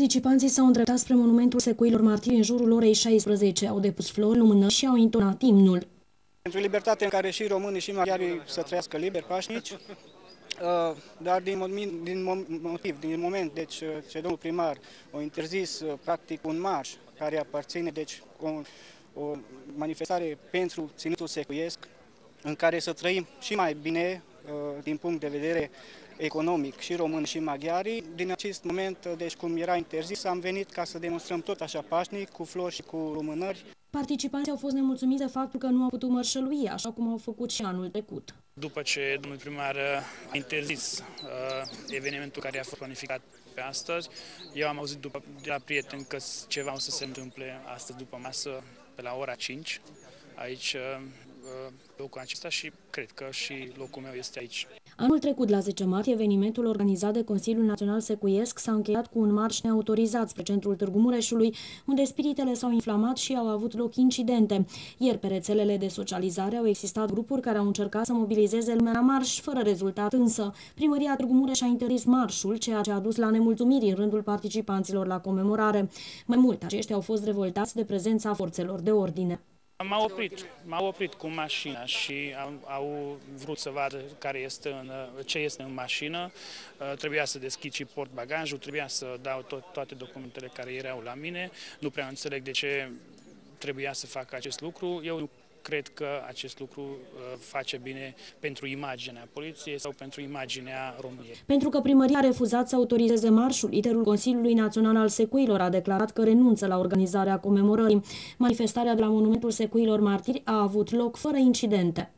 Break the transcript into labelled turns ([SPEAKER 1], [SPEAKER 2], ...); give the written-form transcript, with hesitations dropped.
[SPEAKER 1] Participanții s-au îndreptat spre monumentul secuilor martiri în jurul orei 16, au depus flori, lumânări și au intonat imnul.
[SPEAKER 2] Pentru libertate în care și românii și maghiarii să trăiască liberi, pașnici, dar din moment deci, ce domnul primar a interzis practic un marș care aparține, deci o manifestare pentru ținutul secuiesc, în care să trăim și mai bine din punct de vedere economic și români și maghiarii. Din acest moment, deci cum era interzis, am venit ca să demonstrăm tot așa pașnic, cu flori și cu lumânări.
[SPEAKER 1] Participanții au fost nemulțumiți de faptul că nu au putut mărșălui, așa cum au făcut și anul trecut.
[SPEAKER 3] După ce domnul primar a interzis evenimentul care a fost planificat pe astăzi, eu am auzit de la prieteni că ceva o să se întâmple astăzi după masă pe la ora 5, aici locul acesta, și cred că și locul meu este aici.
[SPEAKER 1] Anul trecut, la 10 martie, evenimentul organizat de Consiliul Național Secuiesc s-a încheiat cu un marș neautorizat spre centrul Târgu Mureșului, unde spiritele s-au inflamat și au avut loc incidente. Ieri, pe rețelele de socializare au existat grupuri care au încercat să mobilizeze lumea la marș, fără rezultat însă. Primăria Târgu Mureș a interzis marșul, ceea ce a dus la nemulțumiri în rândul participanților la comemorare. Mai mult, aceștia au fost revoltați de prezența forțelor de ordine.
[SPEAKER 3] M-au oprit cu mașina și au vrut să vadă ce este în mașină. Trebuia să deschid și portbagajul, trebuia să dau toate documentele care erau la mine. Nu prea înțeleg de ce trebuia să fac acest lucru. Eu nu cred că acest lucru face bine pentru imaginea poliției sau pentru imaginea României.
[SPEAKER 1] Pentru că primăria a refuzat să autorizeze marșul, liderul Consiliului Național al Secuilor a declarat că renunță la organizarea comemorării. Manifestarea de la monumentul secuilor martiri a avut loc fără incidente.